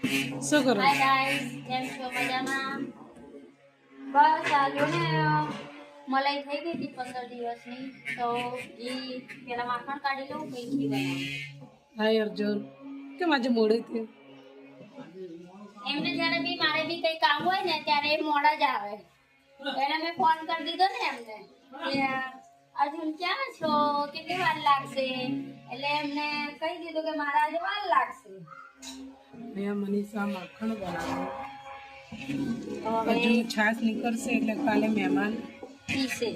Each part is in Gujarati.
શું કરો? હાય ગાઈસ, કેમ છો? મજામાં? બસ આ જો ને મલાઈ થઈ ગઈ હતી 15 દિવસની, તો ઘી પેલા માખણ કાઢી લઉં પછી ઘી બનાવું. હાય અર્જુન, કેમ આજે મોડું થયું? એમને જ્યારે બી મારે બી કંઈ કામ હોય ને ત્યારે એ મોડા જ આવે. એને મેં ફોન કરી દીધો ને એમને કે અર્જુન ક્યાં છો, કેટલી વાર લાગશે, એટલે એમને કહી દીધું કે મારા આજે વાર લાગશે. અહીંયા મનીષા માખણ બનાવે. તો હજુ હવે છાશ નીકળશે એટલે કાલે મહેમાન. પીસે.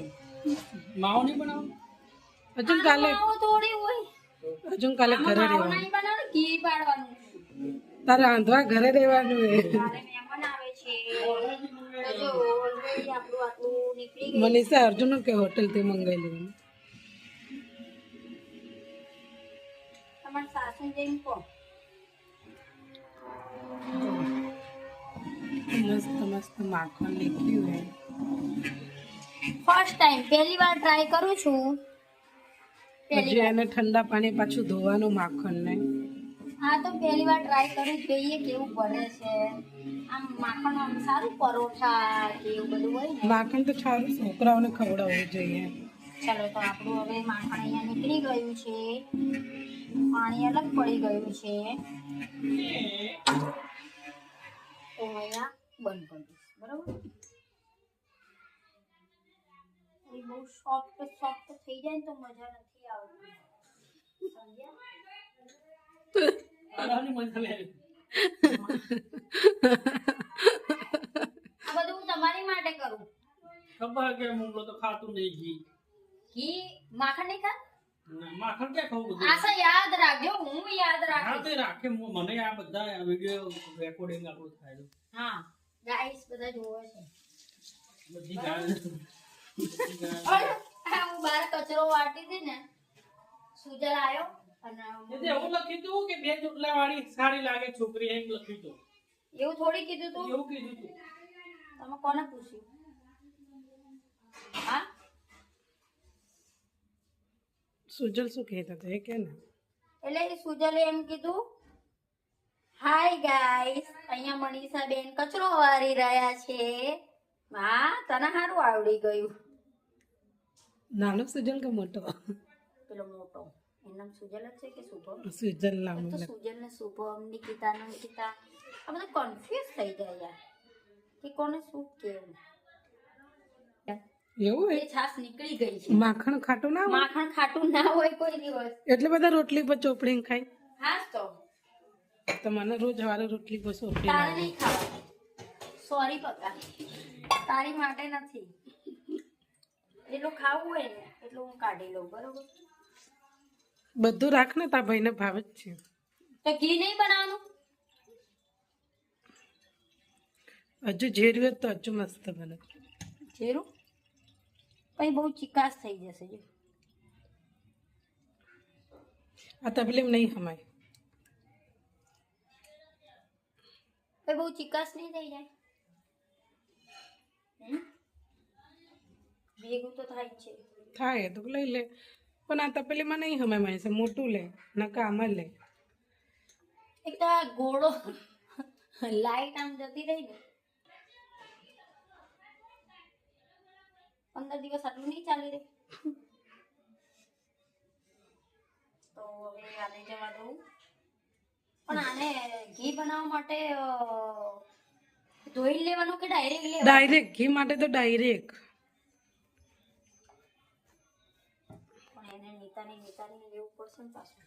માવો નહીં બનાવો? અર્જુન કાલે માવો થોડી હોય. અર્જુન કાલે ઘરે માવો રહેવાનું. નહીં બનાવવાનું, ઘી પાડવાનું. તારે આંધવા ઘરે રહેવાનું હે. મારે મહેમાન આવે છે. તો જો ઓલરેડી આપણું આટલું નીકળી ગયું. મનીષા અર્જુન કે હોટલથી મંગાવી લેવાનું. તમારા સાસુ જઈને કહો. મસ્ત મસ્ત માખણ નીકળ્યું હે. ફર્સ્ટ ટાઈમ પહેલી વાર ટ્રાય કરું છું. પહેલી હજી વાર. એને ઠંડા પાણી પાછું ધોવાનું માખણ ને. હા તો પહેલી વાર ટ્રાય કરું, જોઈએ કેવું બને છે. આમ માખણ આમ સારું પરોઠા કે એવું બધું હોય ને. માખણ તો સારું છોકરાઓને ખવડાવવું જોઈએ. ચાલો તો આપણું હવે માખણ અહીંયા નીકળી ગયું છે, પાણી અલગ પડી ગયું છે, તો અહીંયા બંધ કરી દઈશ. બરાબર, એ બહુ સોફ્ટ થઈ જાય ને તો મજા નથી આવતી, સમજ્યા? આ બધું હું તમારી માટે કરું. ખબર કે મુંગલો તો ખાતું નહીં ઘી ઘી માખણ નહીં ખા. માખણ ક્યાં ખાવું બધું આશા યાદ રાખજો, હું યાદ હા રાખીશ. તે રાખે મને આ બધા વિડીયો રેકોર્ડિંગ આપણું થાય છે હા ગાઈસ બધા જોવે છે. બધી ગાય ઓય, આ હું બહાર કચરો વાટી હતી ને, સુજલ આવ્યો અને એવું લખ્યું તું કે બે ચોટલા વાળી સારી લાગે છોકરી એમ લખ્યું તું એવું થોડી કીધું તું. એવું કીધું તું તમે કોને પૂછ્યું? હા સુજલ શું કહેતા હતા એ કે ને? એટલે એ સુજલે એમ કીધું, હાય ગાઈસ, અહીંયા મનીષા બેન કચરો વારી રહ્યા છે. હા તને સારું આવડી ગયું. નાનો સુજલ કે મોટો? પેલો મોટો, એનું નામ સુજલ જ છે કે શુભમ? સુજલ નામ તો સુજલ ને શુભમ, નિકિતા ને નિકિતા, આ બધા કન્ફ્યુઝ થઈ જાય યાર કે કોને શું કેવું. એવું એ હે? છાશ નીકળી ગઈ છે. માખણ ખાટું ના હોય માખણ ખાટું ના હોય કોઈ દિવસ. એટલે બધા રોટલી પર ચોપડીને ખાય. હાસ તો તો મને રોજ સવારે રોટલી પર ચોપડી તારે લાગે. નહીં ખાવા. સોરી પપ્પા, તારી માટે નથી. એટલું ખાવું હોય ને એટલું હું કાઢી લઉં, બરોબર? બધું રાખ ને, તારા ભાઈને ભાવે જ છે. તો ઘી નહીં બનાવવાનું. હજુ ઝેર્યું હોય તો હજુ મસ્ત બને. જીરું પછી બહુ ચિકાસ થઈ જશે. જો આ તબલીમ નહીં હમાય. પછી બહુ ચિકાસ નહીં થઈ જાય. ભેગું તો થાય જ છે. થાય તો લઈ લે, પણ આ તપેલીમાં નહીં હમાય. મારે મોટું લે નકા આમાં લે. એક તો આ ઘોડો લાઈટ આમ જતી રહી ને, 15 દિવસ આટલું નહીં ચાલી રહે. તો હવે આને જવા દઉં. પણ આને ઘી બનાવવા માટે ધોઈ લેવાનું કે ડાયરેક્ટ લેવાનું? ડાયરેક્ટ ઘી માટે તો ડાયરેક્ટ. પણ એને નીતાને લેવું પડશે ને પાછું.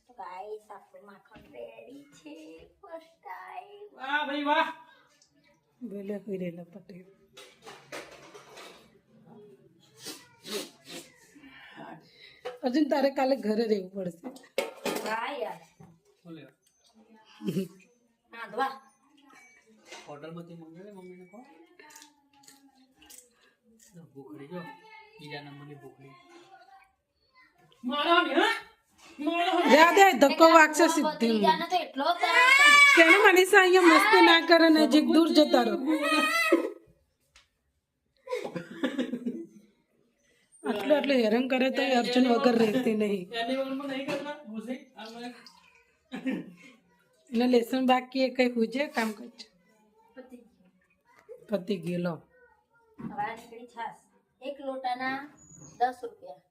તો ગાઈસ આપણું માખણ રેડી છે ફર્સ્ટ ટાઈમ. વાહ ભાઈ વાહ બોલે હોઈ રહેલા પટેલ. અર્જુન તારે કાલે ઘરે રહેવું પડશે. હા યાર, બોલે નાંદવા હોટલ માંથી મંગાવે મમ્મીને કહો ભૂખડી જો બીજા નંબરની ભૂખડી મારો ને હા જા દે, ધક્કો વાગશે સીધી. ભત્રીજાને તો એટલો તરસ છે ને. કેને મનીષા અહીંયા મસ્તી ના કરે ને જીક દૂર જતા રહો. આટલું હેરાન કરે તો અર્જુન વગર રહેતી નહીં. એનિમલમાં નહીં કરતા ભૂસી એને લેસન બાકી એ કઈ પૂછે કામ કરશે પતી પતી ગયેલો હવે આ નીકળી છાસ 1 લોટાના 10 રૂપિયા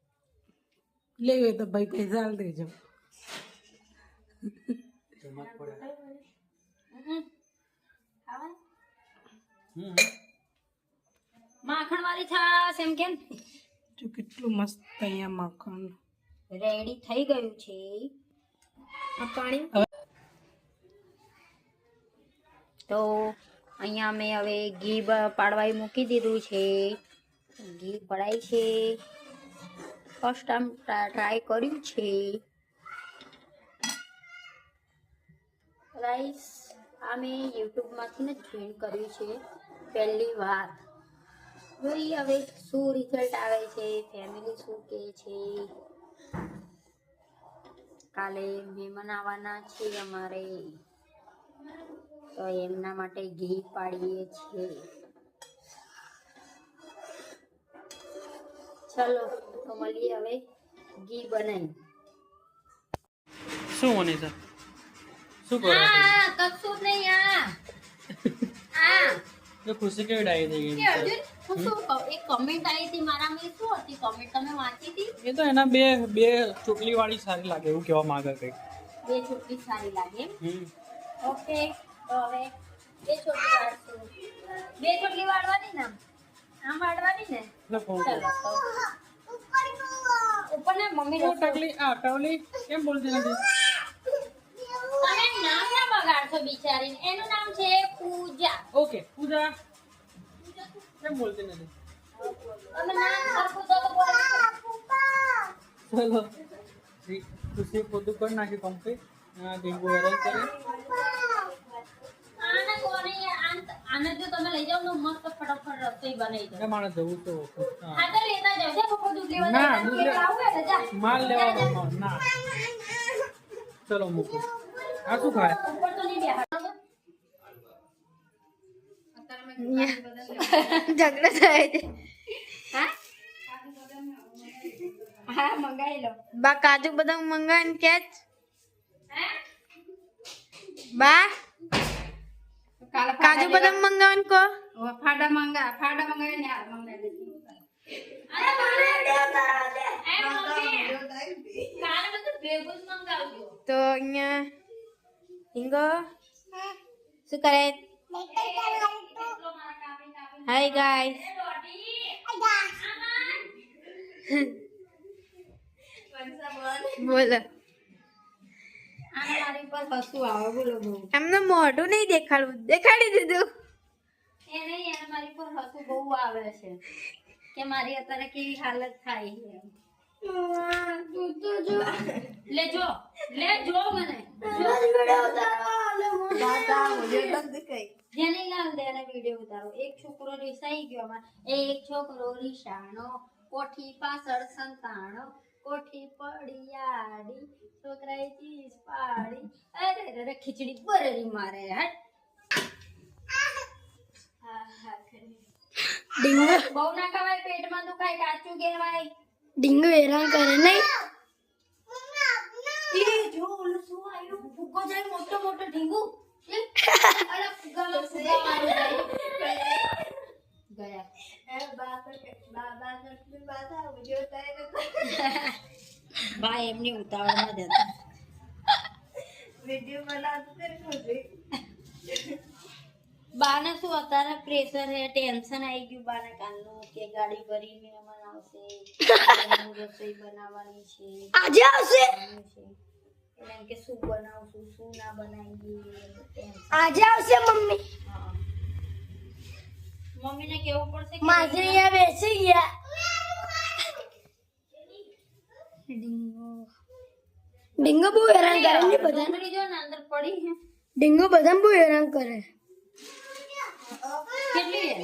લેવી હોય તો ભાઈ પૈસા આલ દેજો માખણ વાળી છાસ એમ કેમ જો કેટલું મસ્ત અહીંયા માખણ રેડી થઈ ગયું છે આ પાણી તો અહીંયા મેં હવે ઘી પાડવાઈ મૂકી દીધું છે ઘી પડાય છે ફર્સ્ટ ટાઈમ ટ્રાય કર્યું છે રાઈસ આ મેં યુટ્યુબમાંથી જ જોઈન કર્યું છે પહેલી વાર જોઈએ હવે શું રિઝલ્ટ આવે છે ફેમિલી શું કહે છે કાલે મહેમાન આવવાના છે અમારે તો એમના માટે ઘી પાડીએ છીએ ચલો તો મળીએ હવે ઘી બનાવી શું મનીષા શું કરો કશું નહીં આ તો ખુશી કેવી ડાઈ થઈ ગઈ અર્જુન હું શું કહું એક કમેન્ટ આવી હતી મારામાં શું હતી કમેન્ટ તમે વાંચી હતી એ તો એના બે ચોટલી વાળી સારી લાગે એવું કહેવા માંગે કઈક બે છોકરી સારી લાગે એમ હમ ઓકે તો હવે બે છોકરી વાળશું બે છોકરી વાળવાની ને આમ વાળવાની ને એટલે ફોન ચલો કરો. તો ઉપર ને મમ્મી ઓ ટકલી કેમ બોલતી નથી તમે નામ ના બગાડશો બિચારીને એનું નામ છે પૂજા ઓકે પૂજા કેમ બોલતી નથી તમે નામ સરખું તો બોલો ચલો ખુશી પોતું કરી નાખી કમ્પ્લીટ ડીંગુ હેરાન કરે આને કોને આને જો તમે લઈ જાવ ને મસ્ત ફટાફટ રસોઈ બનાવી દો એટલે મારે જવું તો હા તો લેતા જાવ જે પપ્પા દૂધ લેવા ના, જાય દૂધ કે લેવા- આવું એટલે જા માલ લેવાનો ના ચલો મૂકો આ શું ખાય ઉપર તો નહીં બેહાડ ઝઘડો થાય છે હા હા મંગાઈ લો બા કાજુ બદામ મંગાવીને કે હે બા કાલે કાજુ બદામ મંગાવીને કો ફાડા મંગાવી ને આ મંગાવી દેજો અરે મમ્મી કાલે બધું ભેગું જ મંગાવજો તો અહીંયા હિંગો શું કરે હાય ગાઈસ બોલો મારી પર હસવું આવે બોલો બહુ એમને મોઢું નહીં દેખાડવું દેખાડી દીધું એ નહીં એને મારી પર હસવું બહુ આવે છે કે મારી અત્યારે કેવી હાલત થાય છે લે જો મને જેને લાલ દે એને વિડીયો ઉતારો એક છોકરો રીસાઈ ગયો અમાર એક છોકરો રીસાણો કોઠી પાછળ સંતાણો કોઠી પડી આડી છોકરાએ ચીસ પાડી અરે ખીચડી બરેલી મારે હટ ડીંગો બહુ ના ખવાય પેટમાં દુખાય કાચું કહેવાય ડીંગો હેરાન કરે નહીં એ જો ઓલું શું આવ્યું ફુગ્ગો જાય મોટો મોટો ઢીંગુ અરે ફુગ્ગામાં ફુગ્ગા મારું જાય ગયા બા એમની ઉતાવળમાં જ હતા બાને શું અત્યારે પ્રેશર હે ટેન્શન આવી ગયું બાને કાલનું કે ગાડી ભરી મહેમાન આવશે રસોઈ બનાવવાની છે આજે આવશે એટલે એમ કે શું બનાવશું શું ના બનાવીએ ટેન્શન આજે આવશે મમ્મી હા. મમ્મીને કેવું પડશે કે માસી અહીંયા બેસી ગયા ડીંગો બહુ હેરાન કરે ને બધા ડુંગળી જો ને અંદર પડી છે ડીંગો બધા બહુ હેરાન કરે કેટલી હે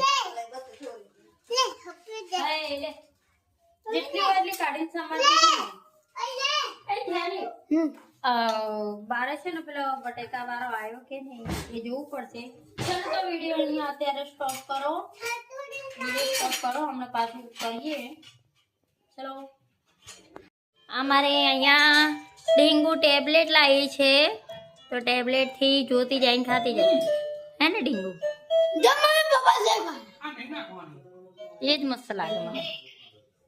હા, એ લે. જેટલી હોય એટલી કાઢીને સમારી દેજો ને. એ ધ્યાની. બારે છે ને પેલો બટેકા વાળો આવ્યો કે નહીં એ જોવું પડશે ચલો તો વિડીયો અહીંયા અત્યારે સ્ટોપ કરો વિડીયો સ્ટોપ કરો હમણાં પાછું કરીએ ચલો અમારે અહીંયા ડેન્ગુ ટેબ્લેટ લાવી છે તો ટેબ્લેટ થી જોતી જઈને ખાતી જાય હે ને ડીંગુ जब मम्मी पापा से खा આ નહીં નાખવાનું. એ જ મસ્ત લાગે મને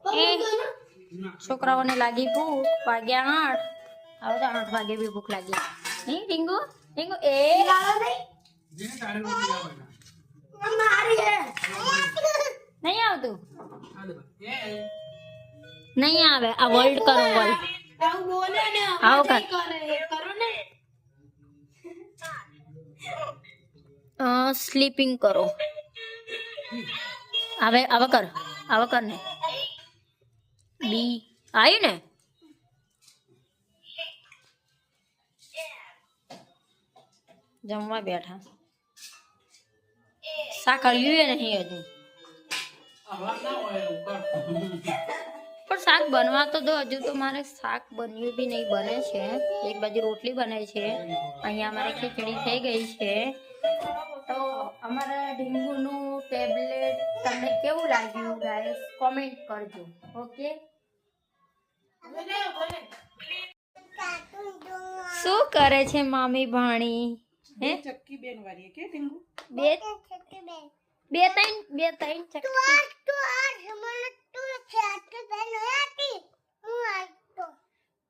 पापा એ को ना છોકરાઓને લાગી ભૂખ વાગ્યા 8 હવે તો 8 વાગે બી ભૂખ લાગી નહીં ડીંગુ ડીંગુ એ लाला नहीं જેને તારે રોટી લાવવાના. हमारी है નહીં આવતું આ દે ભાઈ. નહીં આવે આ વર્લ્ડ કરો વર્લ્ડ अब बोले ना आओ कर। करो ने સ્લીપિંગ કરો હવે કર ને બી આવી ને જમવા બેઠા શાક હલ્યું નહીં હજુ અવાજ ના હોય એવું કર. પણ શાક બનવા તો દો હજુ તો મારે શાક બન્યું બી નહીં બને છે એક બાજુ રોટલી બને છે અહીંયા અમારે ખીચડી થઈ ગઈ છે તો અમારા ઢીંગુનું ટેબ્લેટ તમને કેવું લાગ્યું ગાઈસ કોમેન્ટ કરજો ઓકે શું કરે છે મામી ભાણી હે ચક્કી બેન વાળી કે ટીંગુ બે ત્રણ ચક્કી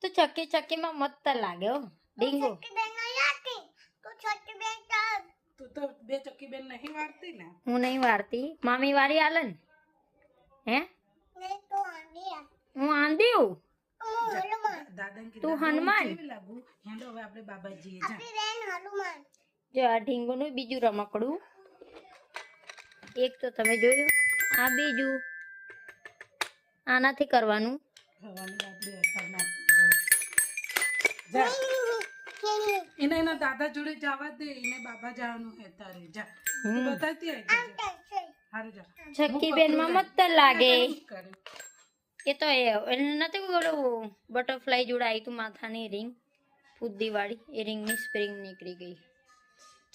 તો ચક્કી માં મસ્ત લાગે હો ડીંગુ તું તો બે ચક્કી બેન નહીં વાળતી ને હું નહીં વાળતી મામી વાળી આલે ને હે હું આંધી હું દાદા તું હનુમાન લાગુ હેંડો હવે આપણે બાબાજીએ જા જો આ ઢીંગુનું બીજું રમકડું એક તો તમે જોયું આ બીજું આનાથી કરવાનું ખાવાની આપણે અસરના જા એને એના દાદા જોડે જવા દે એને બાબા જવાનું હે તારે જા તું બતાવતી આવી હારું જા ચક્કી બેન માં મસ્ત લાગે કરે એ તો એને નથી ઓલું બટરફ્લાય જોડે આવી તું માથાની રિંગ ફુદ્દી વાળી એ રિંગની સ્પ્રિંગ નીકળી ગઈ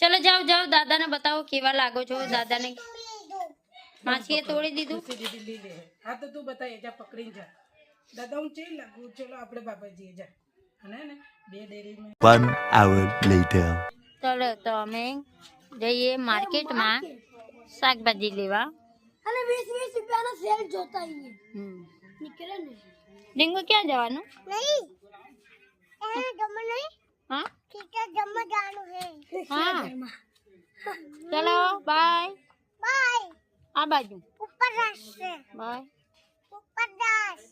ચલો જાઓ દાદાને બતાવો કેવા લાગો છો દાદાને માસીએ તોડી દીધું દીદી લીલે હા તો તું બતાવી જા પકડીને જા દાદા હું ચેલ લાગુ ચલો આપણે બાબાજીએ જા અને ને બે ડેરીમાં 1 hour later. ચલો તો અમે જઈએ માર્કેટમાં શાકભાજી લેવા अरे 20 रुपया ना सेल जोता ही है હમ निकले नहीं ડીંગુ ક્યાં જવાનું नहीं जमा नहीं હા ठीक है जमा जानो है હા ચલો બાય बाय આ બાજુ ऊपर रास्ते બાય ऊपर दास